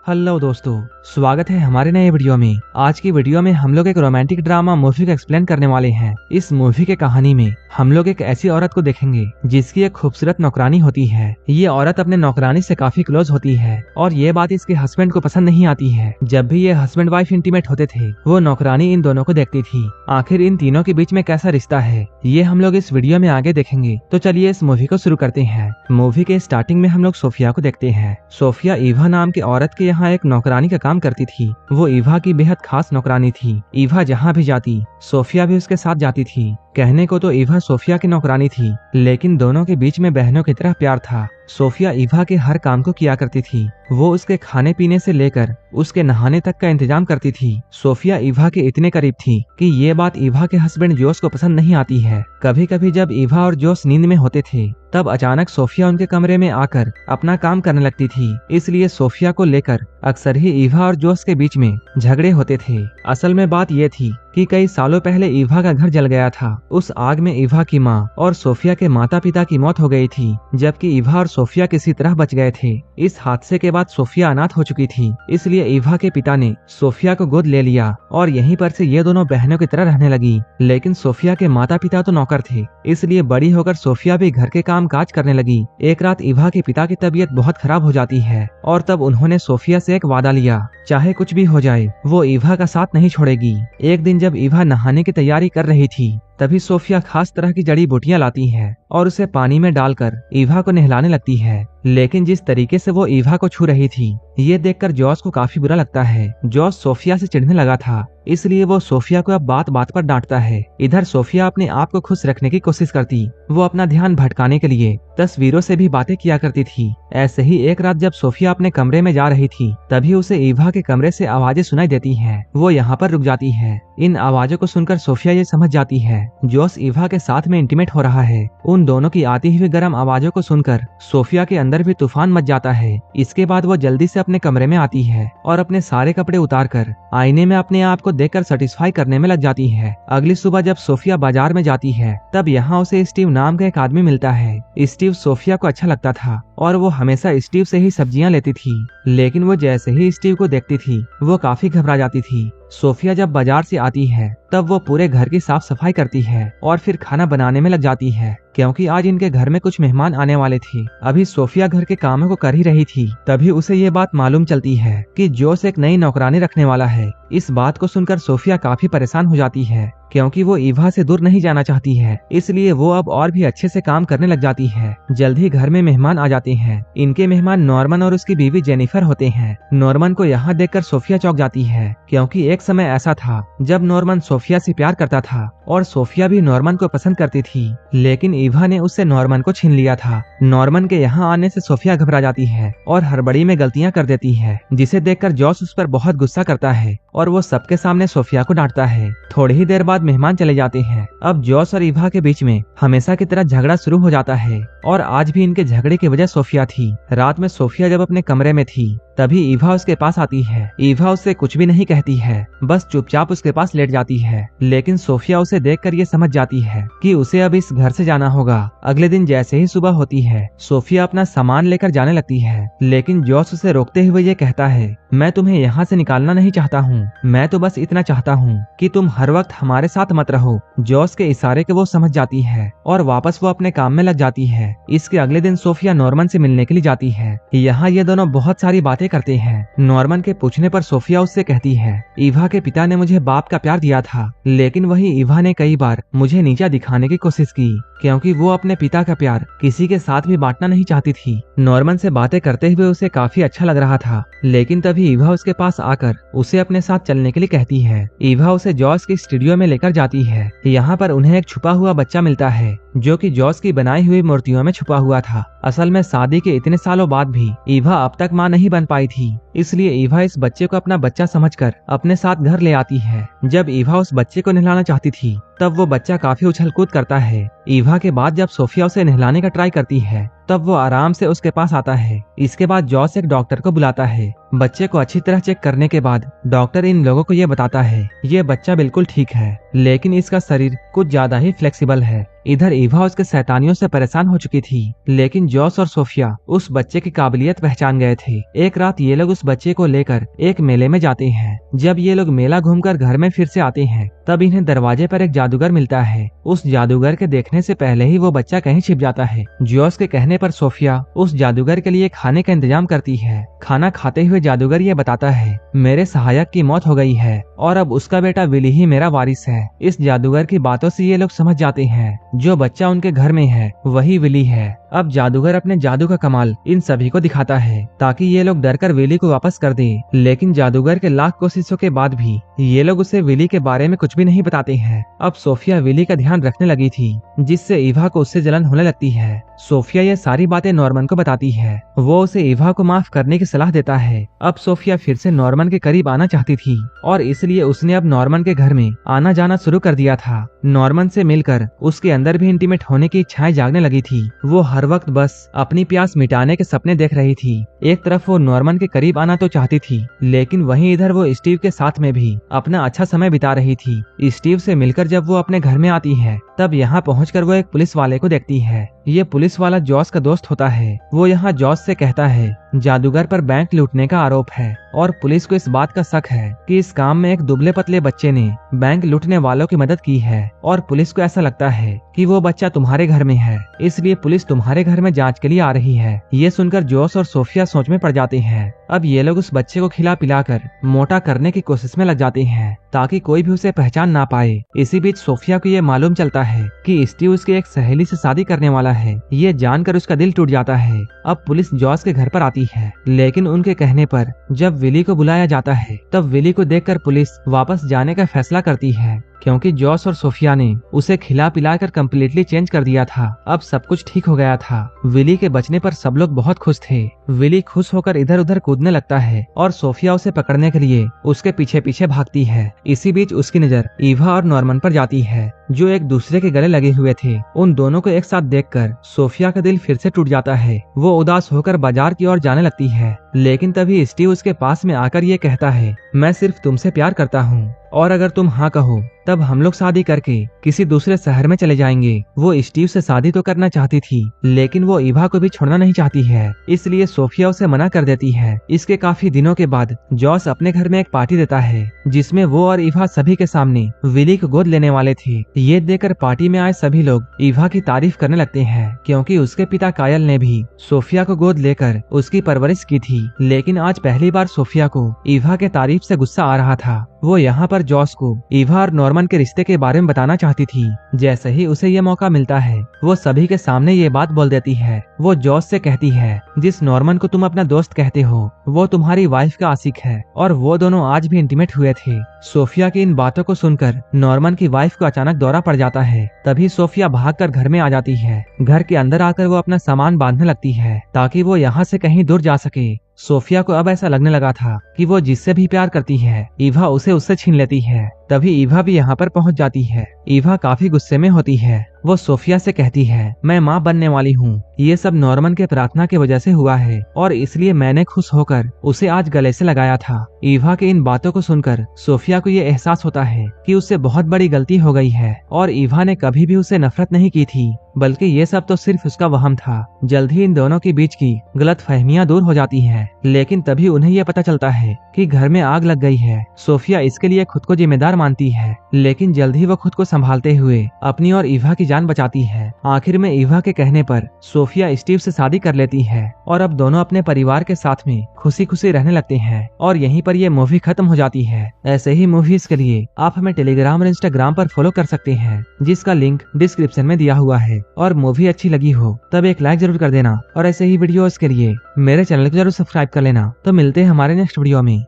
Hello दोस्तों, स्वागत है हमारे नए वीडियो में। आज की वीडियो में हम लोग एक रोमांटिक ड्रामा मूवी को एक्सप्लेन करने वाले हैं। इस मूवी के कहानी में हम लोग एक ऐसी औरत को देखेंगे जिसकी एक खूबसूरत नौकरानी होती है। ये औरत अपने नौकरानी से काफी क्लोज होती है और ये बात इसके हस्बैंड को पसंद नहीं आती है। जब भी ये हस्बैंड वाइफ इंटीमेट होते थे वो नौकरानी इन दोनों को देखती थी। आखिर इन तीनों के बीच में कैसा रिश्ता है ये हम लोग इस वीडियो में आगे देखेंगे। तो चलिए इस मूवी को शुरू करते हैं। मूवी के स्टार्टिंग में हम लोग सोफिया को देखते हैं। सोफिया ईवा नाम की औरत के यहाँ एक नौकरानी का काम करती थी। वो ईवा की बेहद खास नौकरानी थी। ईवा जहाँ भी जाती सोफिया भी उसके साथ जाती थी। कहने को तो ईवा सोफिया की नौकरानी थी, लेकिन दोनों के बीच में बहनों की तरह प्यार था। सोफिया ईवा के हर काम को किया करती थी। वो उसके खाने पीने से लेकर उसके नहाने तक का इंतजाम करती थी। सोफिया ईवा के इतने करीब थी कि ये बात ईवा के हस्बैंड जोस को पसंद नहीं आती है। कभी कभी जब ईवा और जोस नींद में होते थे तब अचानक सोफिया उनके कमरे में आकर अपना काम करने लगती थी। इसलिए सोफिया को लेकर अक्सर ही ईवा और जोस के बीच में झगड़े होते थे। असल में बात ये थी कि कई सालों पहले ईवा का घर जल गया था। उस आग में ईवा की माँ और सोफिया के माता पिता की मौत हो गई थी, जबकि ईवा और सोफिया किसी तरह बच गए थे। इस हादसे के बाद सोफिया अनाथ हो चुकी थी, इसलिए ईवा के पिता ने सोफिया को गोद ले लिया और यहीं पर से ये दोनों बहनों की तरह रहने लगी। लेकिन सोफिया के माता पिता तो नौकर थे, इसलिए बड़ी होकर सोफिया भी घर के काम काज करने लगी। एक रात ईवा के पिता की तबीयत बहुत खराब हो जाती है और तब उन्होंने सोफिया से एक वादा लिया, चाहे कुछ भी हो जाए वो ईवा का साथ नहीं छोड़ेगी। एक दिन जब ईवा नहाने की तैयारी कर रही थी तभी सोफिया खास तरह की जड़ी बूटियां लाती है और उसे पानी में डालकर ईवा को नहलाने लगती है। लेकिन जिस तरीके से वो ईवा को छू रही थी ये देखकर जॉस को काफी बुरा लगता है। जॉस सोफिया से चिढ़ने लगा था, इसलिए वो सोफिया को अब बात बात पर डांटता है। इधर सोफिया अपने आप को खुश रखने की कोशिश करती। वो अपना ध्यान भटकाने के लिए तस्वीरों से भी बातें किया करती थी। ऐसे ही एक रात जब सोफिया अपने कमरे में जा रही थी तभी उसे ईवा के कमरे से आवाजें सुनाई देती हैं। वो यहाँ पर रुक जाती है। इन आवाजों को सुनकर सोफिया ये समझ जाती है जोस ईवा के साथ में इंटीमेट हो रहा है। उन दोनों की आती हुई गर्म आवाजों को सुनकर सोफिया के अंदर भी तूफान मच जाता है। इसके बाद वो जल्दी से अपने कमरे में आती है और अपने सारे कपड़े उतारकर आईने में अपने आप को देखकर सेटिस्फाई करने में लग जाती है। अगली सुबह जब सोफिया बाजार में जाती है तब यहाँ उसे स्टीव नाम का एक आदमी मिलता है। स्टीव सोफिया को अच्छा लगता था और वो हमेशा स्टीव से ही सब्जियां लेती थी, लेकिन वो जैसे ही स्टीव को देखती थी वो काफी घबरा जाती थी। सोफिया जब बाजार से आती है तब वो पूरे घर की साफ सफाई करती है और फिर खाना बनाने में लग जाती है, क्योंकि आज इनके घर में कुछ मेहमान आने वाले थे। अभी सोफिया घर के कामों को कर ही रही थी तभी उसे ये बात मालूम चलती है कि जोस एक नई नौकरानी रखने वाला है। इस बात को सुनकर सोफिया काफी परेशान हो जाती है, क्योंकि वो ईवा से दूर नहीं जाना चाहती है। इसलिए वो अब और भी अच्छे से काम करने लग जाती है। जल्द ही घर में मेहमान आ जाते हैं। इनके मेहमान नॉर्मन और उसकी बीवी जेनिफर होते हैं। नॉर्मन को यहाँ देखकर सोफिया चौंक जाती है, क्योंकि एक समय ऐसा था जब नॉर्मन सोफिया से प्यार करता था और सोफिया भी नॉर्मन को पसंद करती थी, लेकिन ईवा ने उससे नॉर्मन को छीन लिया था। नॉर्मन के यहाँ आने से सोफिया घबरा जाती है और हड़बड़ी में गलतियाँ कर देती है, जिसे देखकर जॉस उस पर बहुत गुस्सा करता है और वो सबके सामने सोफिया को डांटता है। थोड़ी ही देर बाद मेहमान चले जाते हैं। अब जॉस और ईवा के बीच में हमेशा की तरह झगड़ा शुरू हो जाता है और आज भी इनके झगड़े की वजह सोफिया थी। रात में सोफिया जब अपने कमरे में थी तभी ईवा उसके पास आती है। ईवा उससे कुछ भी नहीं कहती है, बस चुपचाप उसके पास लेट जाती है। लेकिन सोफिया उसे देखकर ये समझ जाती है कि उसे अब इस घर से जाना होगा। अगले दिन जैसे ही सुबह होती है सोफिया अपना सामान लेकर जाने लगती है, लेकिन जॉस उसे रोकते हुए ये कहता है, मैं तुम्हें यहाँ से निकालना नहीं चाहता हूँ, मैं तो बस इतना चाहता हूँ कि तुम हर वक्त हमारे साथ मत रहो। जॉस के इशारे के वो समझ जाती है और वापस वो अपने काम में लग जाती है। इसके अगले दिन सोफिया नॉर्मन से मिलने के लिए जाती है। यहाँ ये दोनों बहुत सारी बातें करते हैं। नॉर्मन के पूछने पर सोफिया उससे कहती है, ईवा के पिता ने मुझे बाप का प्यार दिया था, लेकिन वही ईवा ने कई बार मुझे नीचा दिखाने की कोशिश की, क्योंकि वो अपने पिता का प्यार किसी के साथ भी बांटना नहीं चाहती थी। नॉर्मन से बातें करते हुए उसे काफी अच्छा लग रहा था, लेकिन तभी ईवा उसके पास आकर उसे अपने साथ चलने के लिए कहती है। ईवा उसे जॉस के स्टूडियो में लेकर जाती है। यहाँ पर उन्हें एक छुपा हुआ बच्चा मिलता है जो कि जॉस की बनाई हुई मूर्तियों में छुपा हुआ था। असल में शादी के इतने सालों बाद भी ईवा अब तक मां नहीं बन पाई थी, इसलिए ईवा इस बच्चे को अपना बच्चा समझकर अपने साथ घर ले आती है। जब ईवा उस बच्चे को नहलाना चाहती थी तब वो बच्चा काफी उछल कूद करता है। ईवा के बाद जब सोफिया उसे नहलाने का ट्राई करती है तब वो आराम से उसके पास आता है। इसके बाद जॉस एक डॉक्टर को बुलाता है। बच्चे को अच्छी तरह चेक करने के बाद डॉक्टर इन लोगों को ये बताता है, ये बच्चा बिल्कुल ठीक है, लेकिन इसका शरीर कुछ ज्यादा ही फ्लेक्सिबल है। इधर ईवा उसके शैतानियों से परेशान हो चुकी थी, लेकिन जॉस और सोफिया उस बच्चे की काबिलियत पहचान गए थे। एक रात ये लोग उस बच्चे को लेकर एक मेले में जाते हैं। जब ये लोग मेला घूमकर घर में फिर से आते हैं, तब इन्हें दरवाजे पर एक जादूगर मिलता है। उस जादूगर के देखने से पहले ही वो बच्चा कहीं छिप जाता है। जॉस के कहने पर सोफिया उस जादूगर के लिए खाने का इंतजाम करती है। खाना खाते हुए जादूगर ये बताता है, मेरे सहायक की मौत हो गई है और अब उसका बेटा विली ही मेरा वारिस है। इस जादूगर की बातों से ये लोग समझ जाते हैं जो बच्चा उनके घर में है वही विली है। अब जादूगर अपने जादू का कमाल इन सभी को दिखाता है ताकि ये लोग डरकर विली को वापस कर दे। लेकिन जादूगर के लाख कोशिशों के बाद भी ये लोग उसे विली के बारे में कुछ भी नहीं बताते हैं। अब सोफिया विली का ध्यान रखने लगी थी, जिससे ईवा को उससे जलन होने लगती है। सोफिया ये सारी बातें नॉर्मन को बताती है। वो उसे ईवा को माफ करने की सलाह देता है। अब सोफिया फिर से नॉर्मन के करीब आना चाहती थी और इसलिए उसने अब नॉर्मन के घर में आना जाना शुरू कर दिया था। नॉर्मन से मिलकर उसके अंदर भी इंटीमेट होने की इच्छाएं जागने लगी थी। वो हर वक्त बस अपनी प्यास मिटाने के सपने देख रही थी। एक तरफ वो नॉर्मन के करीब आना तो चाहती थी, लेकिन वहीं इधर वो स्टीव के साथ में भी अपना अच्छा समय बिता रही थी। स्टीव से मिलकर जब वो अपने घर में आती है, तब यहाँ पहुंचकर वो एक पुलिस वाले को देखती है। ये पुलिस वाला जॉस का दोस्त होता है। वो यहाँ जॉस से कहता है जादूगर पर बैंक लूटने का आरोप है और पुलिस को इस बात का शक है कि इस काम में एक दुबले पतले बच्चे ने बैंक लूटने वालों की मदद की है और पुलिस को ऐसा लगता है कि वो बच्चा तुम्हारे घर में है, इसलिए पुलिस तुम्हारे घर में जांच के लिए आ रही है। ये सुनकर जॉस और सोफिया सोच में पड़ जाते हैं। अब ये लोग उस बच्चे को खिला पिलाकर मोटा करने की कोशिश में लग जाते हैं ताकि कोई भी उसे पहचान ना पाए। इसी बीच सोफिया को ये मालूम चलता है कि स्टीव उसकी एक सहेली से शादी करने वाला है। ये जानकर उसका दिल टूट जाता है। अब पुलिस जॉस के घर पर आती है, लेकिन उनके कहने पर जब विली को बुलाया जाता है, तब विली को देखकर पुलिस वापस जाने का फैसला करती है, क्योंकि जॉस और सोफिया ने उसे खिला पिलाकर कम्प्लीटली चेंज कर दिया था। अब सब कुछ ठीक हो गया था। विली के बचने पर सब लोग बहुत खुश थे। विली खुश होकर इधर उधर कूदने लगता है और सोफिया उसे पकड़ने के लिए उसके पीछे पीछे भागती है। इसी बीच उसकी नजर ईवा और नॉर्मन पर जाती है, जो एक दूसरे के गले लगे हुए थे। उन दोनों को एक साथ देखकर सोफिया का दिल फिर से टूट जाता है। वो उदास होकर बाजार की ओर जाने लगती है, लेकिन तभी स्टीव उसके पास में आकर ये कहता है, मैं सिर्फ तुमसे प्यार करता हूँ और अगर तुम हाँ कहो तब हम लोग शादी करके किसी दूसरे शहर में चले जाएंगे। वो स्टीव से शादी तो करना चाहती थी, लेकिन वो ईवा को भी छोड़ना नहीं चाहती है, इसलिए सोफिया उसे मना कर देती है। इसके काफी दिनों के बाद जॉस अपने घर में एक पार्टी देता है, जिसमें वो और ईवा सभी के सामने विली को गोद लेने वाले थे। ये देखकर पार्टी में आए सभी लोग ईवा की तारीफ करने लगते हैं, क्योंकि उसके पिता कायल ने भी सोफिया को गोद लेकर उसकी परवरिश की थी। लेकिन आज पहली बार सोफिया को ईवा के तारीफ से गुस्सा आ रहा था। वो यहाँ पर जॉस को ईवा और नॉर्मन के रिश्ते के बारे में बताना चाहती थी। जैसे ही उसे ये मौका मिलता है, वो सभी के सामने ये बात बोल देती है। वो जॉस से कहती है, जिस नॉर्मन को तुम अपना दोस्त कहते हो वो तुम्हारी वाइफ का आशिक है और वो दोनों आज भी इंटीमेट हुए थे। सोफिया की इन बातों को सुनकर नॉर्मन की वाइफ को अचानक दौरा पड़ जाता है। तभी सोफिया भागकर घर में आ जाती है। घर के अंदर आकर वो अपना सामान बांधने लगती है ताकि वो यहाँ से कहीं दूर जा सके। सोफिया को अब ऐसा लगने लगा था कि वो जिससे भी प्यार करती है, ईवा उसे उससे छीन लेती है। तभी ईवा भी यहाँ पर पहुँच जाती है। ईवा काफी गुस्से में होती है। वो सोफिया से कहती है, मैं माँ बनने वाली हूँ। ये सब नॉर्मन के प्रार्थना की वजह से हुआ है और इसलिए मैंने खुश होकर उसे आज गले से लगाया था। ईवा के इन बातों को सुनकर सोफिया को ये एहसास होता है कि उससे बहुत बड़ी गलती हो गई है और ईवा ने कभी भी उसे नफरत नहीं की थी, बल्कि ये सब तो सिर्फ उसका वहम था। जल्द ही इन दोनों के बीच की गलत फहमियां दूर हो जाती हैं, लेकिन तभी उन्हें यह पता चलता है कि घर में आग लग गई है। सोफिया इसके लिए खुद को जिम्मेदार मानती है, लेकिन जल्द ही वो खुद को संभालते हुए अपनी और ईवा की जान बचाती है। आखिर में ईवा के कहने पर सोफिया स्टीव से शादी कर लेती है और अब दोनों अपने परिवार के साथ में खुशी खुशी रहने लगते हैं और यहीं पर ये मूवी खत्म हो जाती है। ऐसे ही मूवीज के लिए आप हमें टेलीग्राम और इंस्टाग्राम पर फॉलो कर सकते हैं, जिसका लिंक डिस्क्रिप्शन में दिया हुआ है। और मूवी अच्छी लगी हो तब एक लाइक जरूर कर देना और ऐसे ही वीडियोस के लिए मेरे चैनल को जरूर सब्सक्राइब कर लेना। तो मिलते हैं हमारे नेक्स्ट वीडियो में।